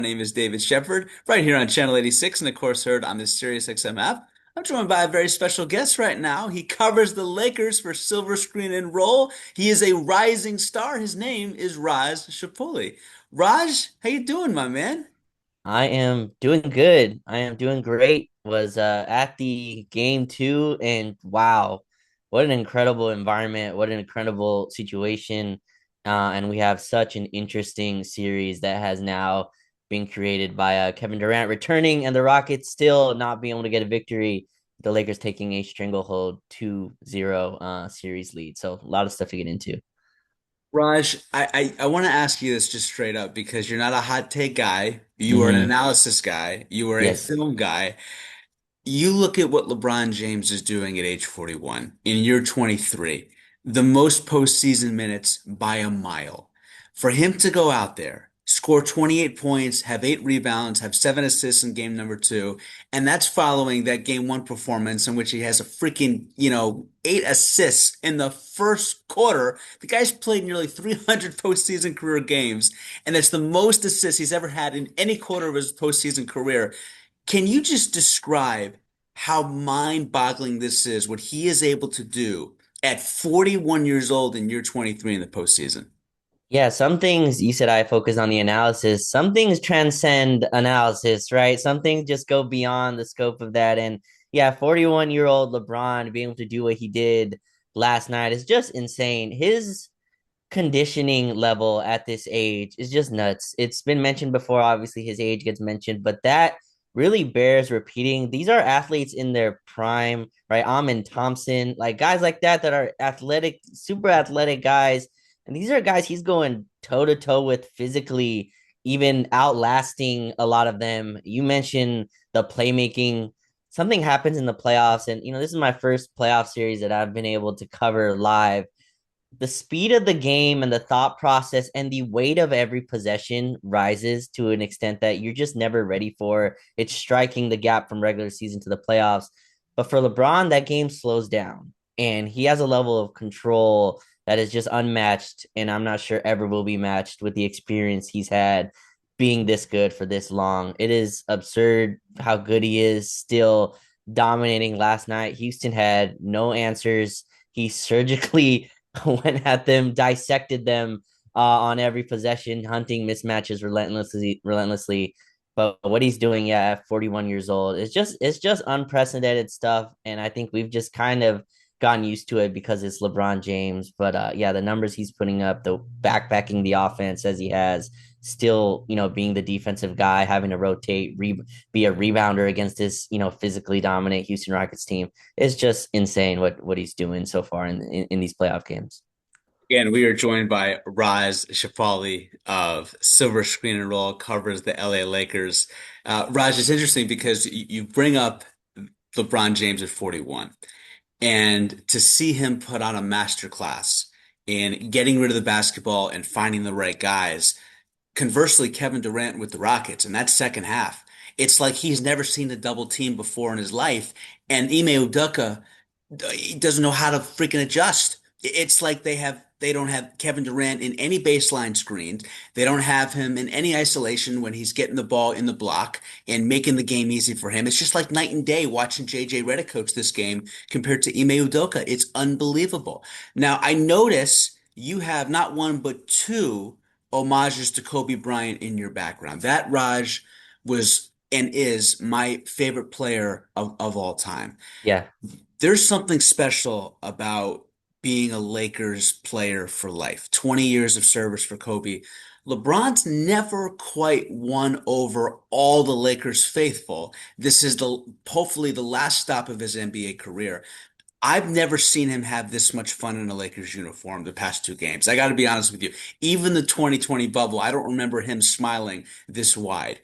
My name is David Shepard, right here on Channel 86, and of course heard on the Sirius XM app. I'm joined by a very special guest right now. He covers the Lakers for Silver Screen and Roll. He is a rising star. His name is Raj Chipalu. Raj, how you doing, my man? I am doing good. I am doing great. Was at the game two, and wow, what an incredible environment! What an incredible situation! And we have such an interesting series that has now been created by Kevin Durant returning, and the Rockets still not being able to get a victory. The Lakers taking a stranglehold 2-0 series lead. So a lot of stuff to get into. Raj, I want to ask you this just straight up because you're not a hot take guy. You are an Hmm. analysis guy. You are a Yes. film guy. You look at what LeBron James is doing at age 41 in year 23, the most postseason minutes by a mile. For him to go out there, score 28 points, have 8 rebounds, have 7 assists in game number two, and that's following that game one performance in which he has a freaking, 8 assists in the first quarter. The guy's played nearly 300 postseason career games, and that's the most assists he's ever had in any quarter of his postseason career. Can you just describe how mind-boggling this is, what he is able to do at 41 years old in year 23 in the postseason? Yeah, some things you said I focus on the analysis. Some things transcend analysis, right? Some things just go beyond the scope of that. And yeah, 41-year-old LeBron being able to do what he did last night is just insane. His conditioning level at this age is just nuts. It's been mentioned before, obviously his age gets mentioned, but that really bears repeating. These are athletes in their prime, right? Amin Thompson, like guys like that are athletic, super athletic guys. And these are guys he's going toe to toe with physically, even outlasting a lot of them. You mentioned the playmaking. Something happens in the playoffs, and this is my first playoff series that I've been able to cover live. The speed of the game and the thought process and the weight of every possession rises to an extent that you're just never ready for. It's striking the gap from regular season to the playoffs. But for LeBron, that game slows down and he has a level of control that is just unmatched. And I'm not sure ever will be matched with the experience he's had being this good for this long. It is absurd how good he is still dominating last night. Houston had no answers. He surgically went at them, dissected them on every possession, hunting mismatches relentlessly. But what he's doing, yeah, at 41 years old, it's just unprecedented stuff, and I think we've just kind of gotten used to it because it's LeBron James. But yeah, the numbers he's putting up, the backpacking the offense as he has, still being the defensive guy, having to rotate, be a rebounder against this physically dominant Houston Rockets team. It's just insane what he's doing so far in these playoff games. Again, we are joined by Raj Shafali of Silver Screen and Roll, covers the LA Lakers. Raj, it's interesting because you bring up LeBron James at 41, and to see him put on a masterclass in getting rid of the basketball and finding the right guys. Conversely, Kevin Durant with the Rockets in that second half, it's like he's never seen a double team before in his life, and Ime Udoka he doesn't know how to freaking adjust. It's like they don't have Kevin Durant in any baseline screens. They don't have him in any isolation when he's getting the ball in the block and making the game easy for him. It's just like night and day watching JJ Redick coach this game compared to Ime Udoka. It's unbelievable. Now, I notice you have not one but two homages to Kobe Bryant in your background. That Raj was and is my favorite player of all time. Yeah. There's something special about being a Lakers player for life. 20 years of service for Kobe. LeBron's never quite won over all the Lakers faithful. This is the hopefully the last stop of his NBA career. I've never seen him have this much fun in a Lakers uniform the past 2 games. I got to be honest with you. Even the 2020 bubble, I don't remember him smiling this wide.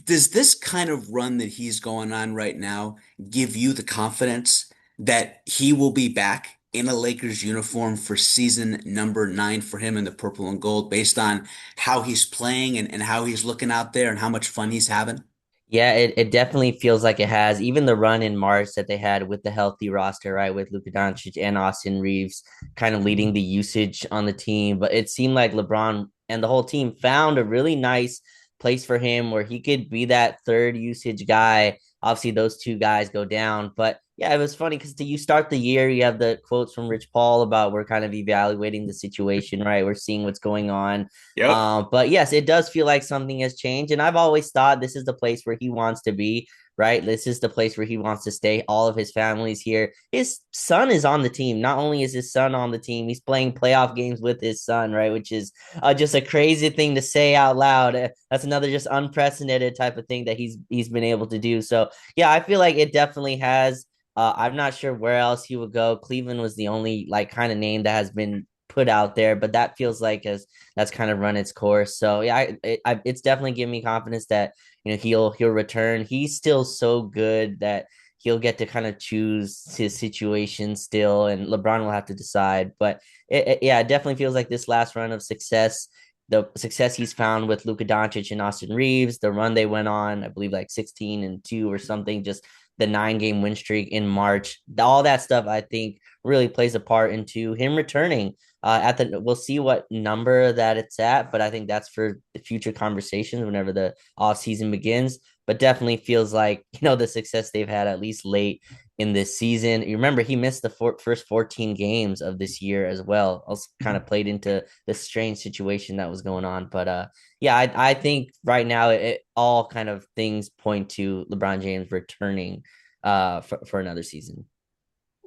Does this kind of run that he's going on right now give you the confidence that he will be back in a Lakers uniform for season number 9 for him in the purple and gold based on how he's playing and how he's looking out there and how much fun he's having? Yeah, it definitely feels like it has. Even the run in March that they had with the healthy roster, right, with Luka Doncic and Austin Reaves kind of leading the usage on the team. But it seemed like LeBron and the whole team found a really nice place for him where he could be that third usage guy. Obviously, those two guys go down. But yeah, it was funny because you start the year, you have the quotes from Rich Paul about we're kind of evaluating the situation, right? We're seeing what's going on. Yep. But yes, it does feel like something has changed. And I've always thought this is the place where he wants to be, right? This is the place where he wants to stay. All of his family's here. His son is on the team. Not only is his son on the team, he's playing playoff games with his son, right? Which is just a crazy thing to say out loud. That's another just unprecedented type of thing that he's been able to do. So yeah, I feel like it definitely has. I'm not sure where else he would go. Cleveland was the only like kind of name that has been put out there, but that feels like as that's kind of run its course. So yeah, it's definitely given me confidence that he'll return. He's still so good that he'll get to kind of choose his situation still, and LeBron will have to decide. But yeah, it definitely feels like this last run of success, the success he's found with Luka Doncic and Austin Reaves, the run they went on, I believe like 16-2 or something, just the 9-game win streak in March, all that stuff I think really plays a part into him returning. We'll see what number that it's at, but I think that's for future conversations whenever the off season begins. But definitely feels like the success they've had at least late in this season. You remember he missed the first 14 games of this year as well. Also kind of played into the strange situation that was going on. But yeah, I think right now it all kind of things point to LeBron James returning for another season.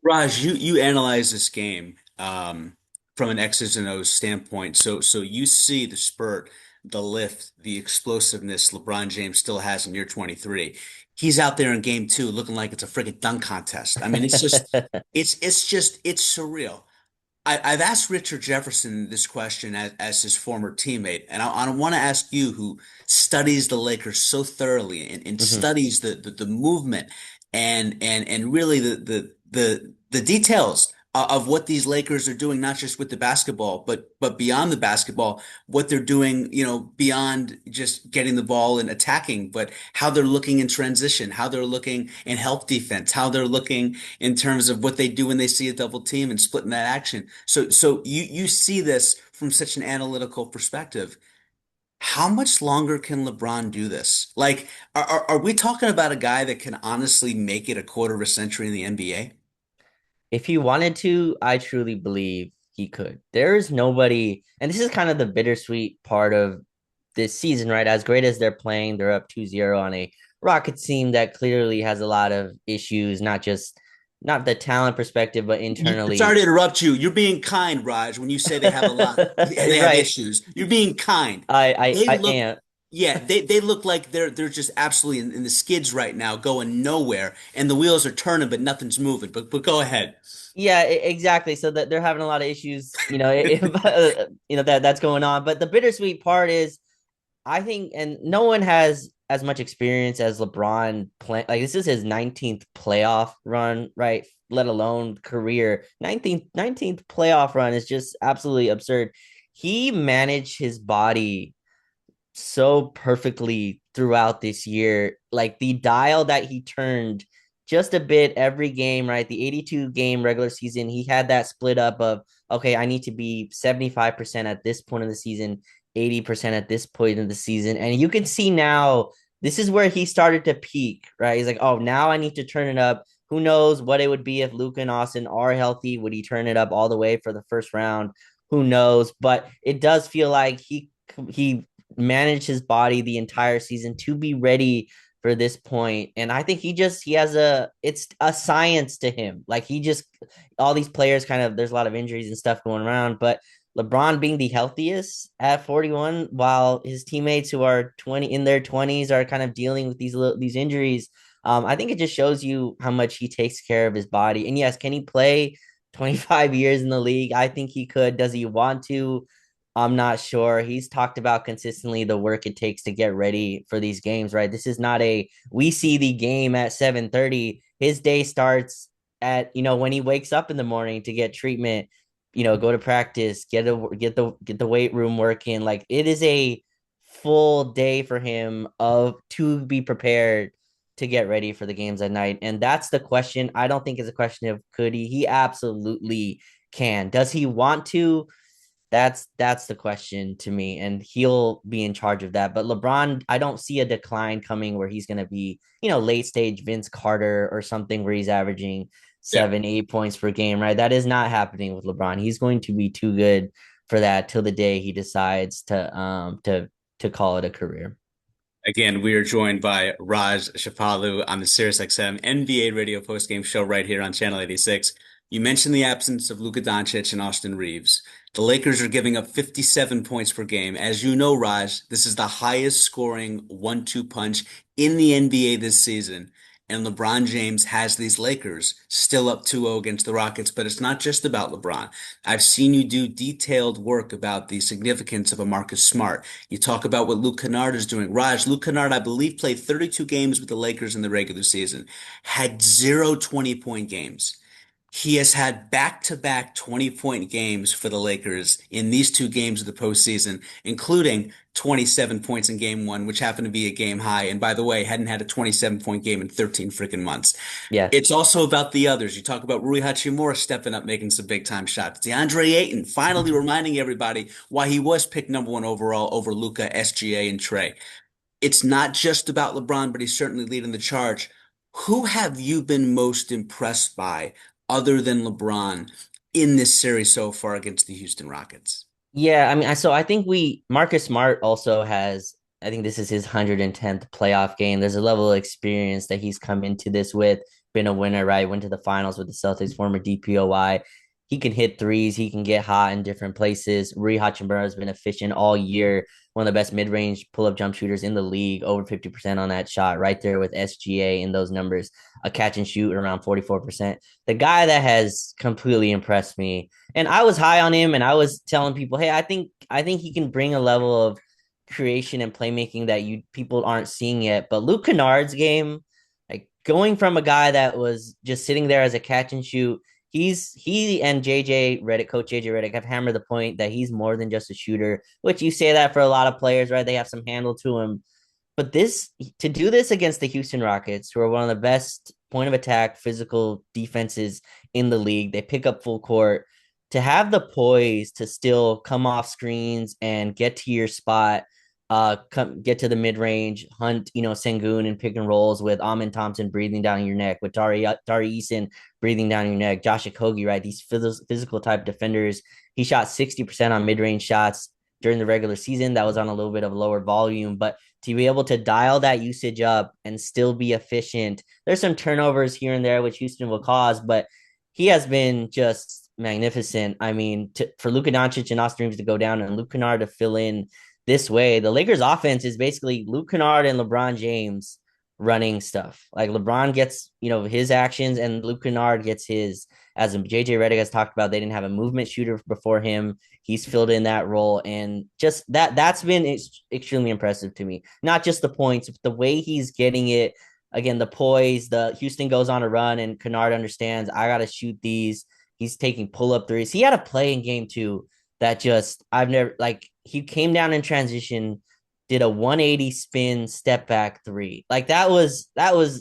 Raj, you analyze this game from an X's and O's standpoint. So you see the spurt, the lift, the explosiveness LeBron James still has in year 23. He's out there in game two looking like it's a friggin' dunk contest. I mean, it's surreal. I've asked Richard Jefferson this question as his former teammate, and I want to ask you, who studies the Lakers so thoroughly and Mhm. studies the movement and really the details of what these Lakers are doing, not just with the basketball, but beyond the basketball, what they're doing, beyond just getting the ball and attacking, but how they're looking in transition, how they're looking in help defense, how they're looking in terms of what they do when they see a double team and splitting that action. So you see this from such an analytical perspective. How much longer can LeBron do this? Like, are we talking about a guy that can honestly make it a quarter of a century in the NBA? If he wanted to, I truly believe he could. There is nobody, and this is kind of the bittersweet part of this season, right? As great as they're playing, they're up 2-0 on a Rockets team that clearly has a lot of issues, not the talent perspective, but Sorry internally. to interrupt you. You're being kind, Raj, when you say they have a lot, they have Right. issues. You're being kind. They I look, am. yeah, they look like they're just absolutely in the skids right now, going nowhere, and the wheels are turning, but nothing's moving. But go ahead. Yeah, exactly. So that they're having a lot of issues, that's going on. But the bittersweet part is I think, and no one has as much experience as LeBron play. Like this is his 19th playoff run, right? Let alone career. 19th playoff run is just absolutely absurd. He managed his body so perfectly throughout this year. Like the dial that he turned just a bit every game, right? The 82 game regular season, he had that split up of, okay, I need to be 75% at this point in the season, 80% at this point in the season. And you can see now, this is where he started to peak, right? He's like, oh, now I need to turn it up. Who knows what it would be if Luka and Austin are healthy? Would he turn it up all the way for the first round? Who knows? But it does feel like he manage his body the entire season to be ready for this point. And I think he has it's a science to him. Like he just, all these players kind of, there's a lot of injuries and stuff going around, but LeBron being the healthiest at 41, while his teammates who are 20 in their 20s are kind of dealing with these injuries. I think it just shows you how much he takes care of his body. And yes, can he play 25 years in the league? I think he could. Does he want to? I'm not sure. He's talked about consistently the work it takes to get ready for these games, right? This is not a we see the game at 7:30. His day starts at, when he wakes up in the morning to get treatment, go to practice, get the weight room working. Like it is a full day for him of to be prepared to get ready for the games at night. And that's the question. I don't think it's a question of could he. He absolutely can. Does he want to? That's the question to me, and he'll be in charge of that. But LeBron, I don't see a decline coming where he's going to be, late stage Vince Carter or something where he's averaging Yeah. 7, 8 points per game, right? That is not happening with LeBron. He's going to be too good for that till the day he decides to call it a career. Again, we are joined by Raj Chipalu on the SiriusXM NBA radio postgame show right here on Channel 86. You mentioned the absence of Luka Doncic and Austin Reaves. The Lakers are giving up 57 points per game. As you know, Raj, this is the highest scoring 1-2 punch in the NBA this season. And LeBron James has these Lakers still up 2-0 against the Rockets, but it's not just about LeBron. I've seen you do detailed work about the significance of a Marcus Smart. You talk about what Luke Kennard is doing. Raj, Luke Kennard, I believe, played 32 games with the Lakers in the regular season, had zero 20-point games. He has had back-to-back 20-point games for the Lakers in these two games of the postseason, including 27 points in game one, which happened to be a game high. And by the way, hadn't had a 27-point game in 13 freaking months. Yeah. It's also about the others. You talk about Rui Hachimura stepping up, making some big time shots. DeAndre Ayton finally reminding everybody why he was picked number one overall over Luka, SGA, and Trey. It's not just about LeBron, but he's certainly leading the charge. Who have you been most impressed by other than LeBron in this series so far against the Houston Rockets? Yeah, I mean, I think Marcus Smart also has, I think this is his 110th playoff game. There's a level of experience that he's come into this with, been a winner, right? Went to the finals with the Celtics, former DPOY. He can hit threes, he can get hot in different places. Rui Hachimura has been efficient all year, one of the best mid-range pull-up jump shooters in the league, over 50% on that shot, right there with SGA in those numbers, a catch and shoot around 44%. The guy that has completely impressed me, and I was high on him, and I was telling people, hey, I think he can bring a level of creation and playmaking that you people aren't seeing yet. But Luke Kennard's game, like going from a guy that was just sitting there as a catch and shoot, he and Coach JJ Redick have hammered the point that he's more than just a shooter, which you say that for a lot of players, right? They have some handle to him. But to do this against the Houston Rockets, who are one of the best point of attack physical defenses in the league, they pick up full court. To have the poise to still come off screens and get to your spot, get to the mid range, hunt, Sengun and pick and rolls with Amin Thompson breathing down your neck, with Dari Eason breathing down your neck, Josh Okogie, right? These physical type defenders. He shot 60% on mid range shots during the regular season. That was on a little bit of lower volume, but to be able to dial that usage up and still be efficient. There's some turnovers here and there, which Houston will cause, but he has been just magnificent. I mean, for Luka Doncic and Austin Reaves to go down and Luke Kennard to fill in this way, the Lakers offense is basically Luke Kennard and LeBron James running stuff. Like LeBron gets, his actions and Luke Kennard gets his. As JJ Redick has talked about, they didn't have a movement shooter before him. He's filled in that role, and just that's been extremely impressive to me. Not just the points, but the way he's getting it. Again, the poise. The Houston goes on a run, and Kennard understands I got to shoot these. He's taking pull up threes. He had a play in game two that just I've never like. He came down in transition, did a 180 spin step back three. Like that was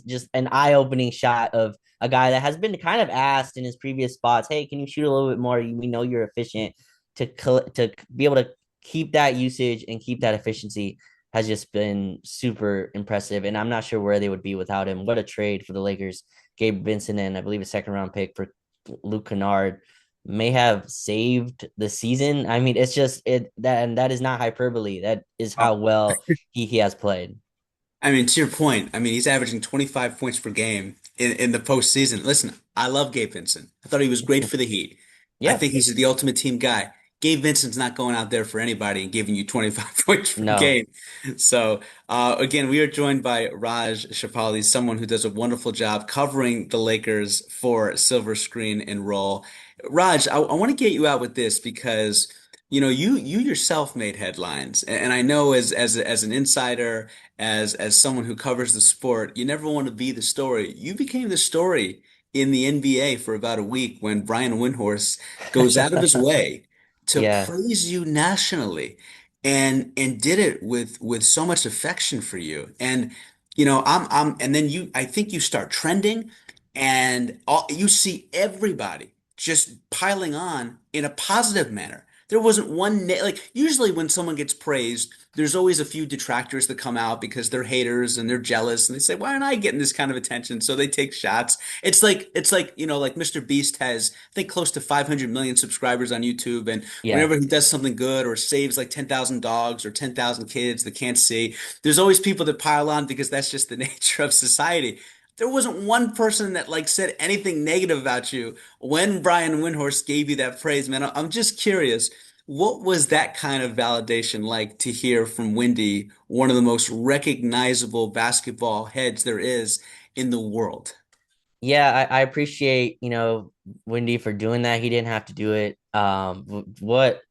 just an eye opening shot of a guy that has been kind of asked in his previous spots. Hey, can you shoot a little bit more? We know you're efficient. To be able to keep that usage and keep that efficiency has just been super impressive. And I'm not sure where they would be without him. What a trade for the Lakers. Gabe Vincent and I believe a second round pick for Luke Kennard may have saved the season. I mean, it's just that is not hyperbole. That is how well he has played. I mean, to your point, I mean, he's averaging 25 points per game in the postseason. Listen, I love Gabe Vincent. I thought he was great for the Heat. I Yeah. think he's the ultimate team guy. Gabe Vincent's not going out there for anybody and giving you 25 points per No. game. So, again, we are joined by Raj Chipalu, someone who does a wonderful job covering the Lakers for Silver Screen and Roll. Raj, I want to get you out with this because, you yourself made headlines, and I know as an insider, as someone who covers the sport, you never want to be the story. You became the story in the NBA for about a week when Brian Windhorst goes out of his way to Yeah. praise you nationally and did it with so much affection for you. And I'm and then I think you start trending and you see everybody just piling on in a positive manner There wasn't one like usually when someone gets praised, there's always a few detractors that come out because they're haters and they're jealous and they say, "Why aren't I getting this kind of attention?" So they take shots. It's like, like Mr. Beast has I think close to 500 million subscribers on YouTube, and Yeah. whenever he does something good or saves like 10,000 dogs or 10,000 kids that can't see, there's always people that pile on because that's just the nature of society. There wasn't one person that like said anything negative about you when Brian Windhorst gave you that praise, man. I'm just curious, what was that kind of validation like to hear from Windy, one of the most recognizable basketball heads there is in the world? Yeah, I appreciate, Wendy for doing that. He didn't have to do it. What,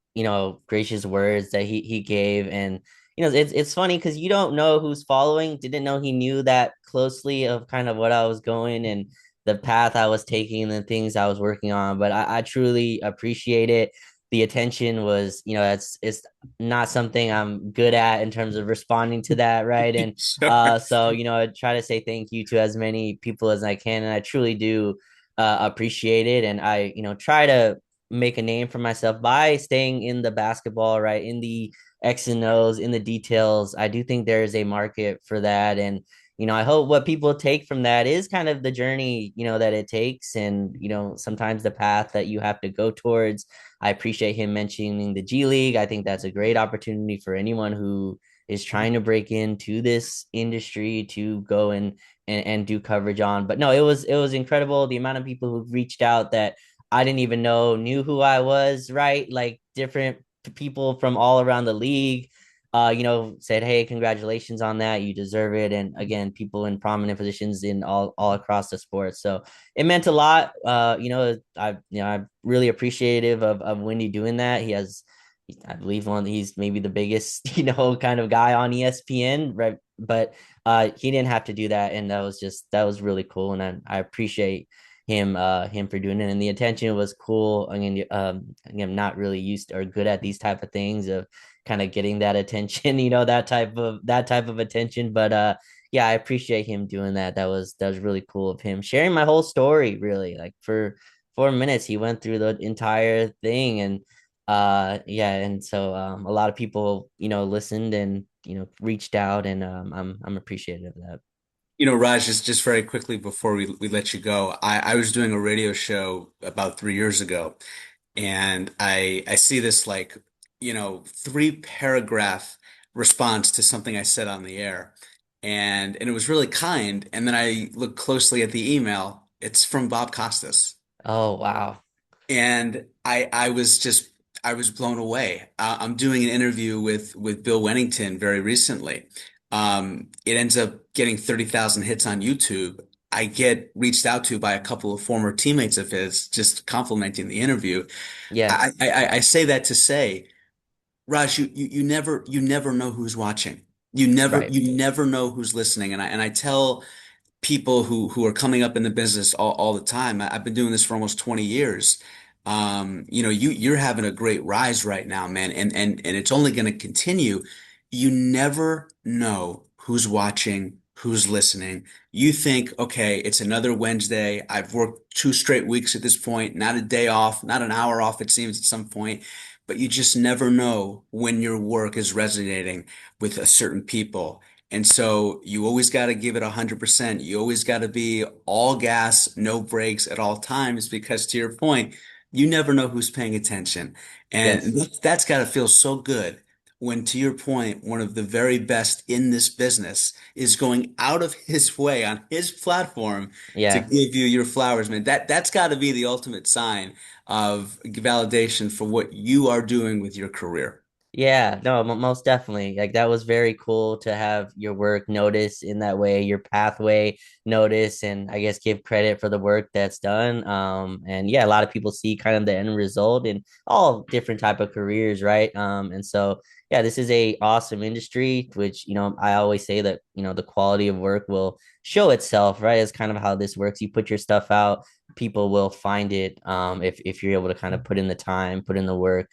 gracious words that he gave. And, it's funny because you don't know who's following. Didn't know he knew that closely of kind of what I was going and the path I was taking and the things I was working on. But I truly appreciate it. The attention was, it's not something I'm good at in terms of responding to that, right? And Sure. so I try to say thank you to as many people as I can, and I truly do appreciate it. And I, try to make a name for myself by staying in the basketball, right, in the X and O's, in the details. I do think there is a market for that, and I hope what people take from that is kind of the journey, that it takes, and sometimes the path that you have to go towards. I appreciate him mentioning the G League. I think that's a great opportunity for anyone who is trying to break into this industry to go and do coverage on. But no, it was incredible the amount of people who reached out that I didn't even know knew who I was, right? Like different people from all around the league. Said, "Hey, congratulations on that! You deserve it." And again, people in prominent positions in all across the sport. So it meant a lot. I'm really appreciative of Wendy doing that. He has I believe he's maybe the biggest, kind of guy on ESPN, right? But he didn't have to do that, and that was really cool, and I appreciate him for doing it. And the attention was cool. I mean, I'm not really used or good at these type of things of kind of getting that attention, that type of attention. But yeah, I appreciate him doing that. That was really cool of him sharing my whole story, really, like for 4 minutes he went through the entire thing. And yeah, and so a lot of people listened and reached out, and I'm appreciative of that. Raj, just very quickly before we let you go, I was doing a radio show about 3 years ago, and I see this like, three paragraph response to something I said on the air. And it was really kind. And then I look closely at the email. It's from Bob Costas. Oh, wow. And I was blown away. I'm doing an interview with Bill Wennington very recently. It ends up getting 30,000 hits on YouTube. I get reached out to by a couple of former teammates of his, just complimenting the interview. Yeah. I say that to say, Raj, you never know who's watching. Right. You never know who's listening. And I tell people who are coming up in the business all the time. I've been doing this for almost 20 years. You're having a great rise right now, man, and it's only going to continue. You never know who's watching, who's listening. You think, okay, it's another Wednesday. I've worked 2 straight weeks at this point, not a day off, not an hour off, it seems at some point. But you just never know when your work is resonating with a certain people. And so you always got to give it 100%. You always got to be all gas, no brakes at all times, because to your point, you never know who's paying attention. And Yes. that's got to feel so good when, to your point, one of the very best in this business is going out of his way on his platform to Yeah. give you your flowers, man. That's got to be the ultimate sign of validation for what you are doing with your career. Yeah, no, most definitely. Like that was very cool to have your work noticed in that way, your pathway noticed, and I guess give credit for the work that's done. And yeah, a lot of people see kind of the end result in all different type of careers, right? And so yeah, this is a awesome industry, which I always say that the quality of work will show itself, right? It's kind of how this works. You put your stuff out, people will find it. If you're able to kind of put in the time, put in the work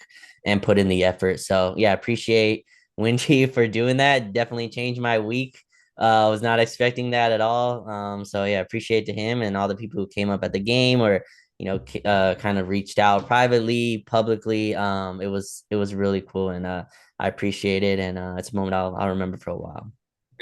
and put in the effort. So yeah, appreciate Windy for doing that. Definitely changed my week. I was not expecting that at all. So yeah, appreciate to him and all the people who came up at the game or kind of reached out privately, publicly. It was really cool, and I appreciate it, and it's a moment I'll remember for a while.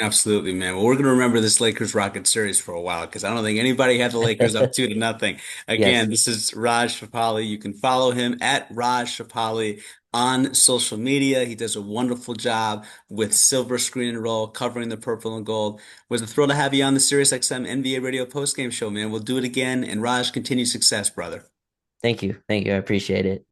Absolutely, man. Well, we're going to remember this Lakers Rocket series for a while because I don't think anybody had the Lakers up 2-0. Again, Yes, this is Raj Chipalu. You can follow him at Raj Chipalu on social media. He does a wonderful job with Silver Screen and Roll, covering the purple and gold. It was a thrill to have you on the SiriusXM NBA Radio postgame show, man. We'll do it again, and Raj, continued success, brother. thank you, I appreciate it.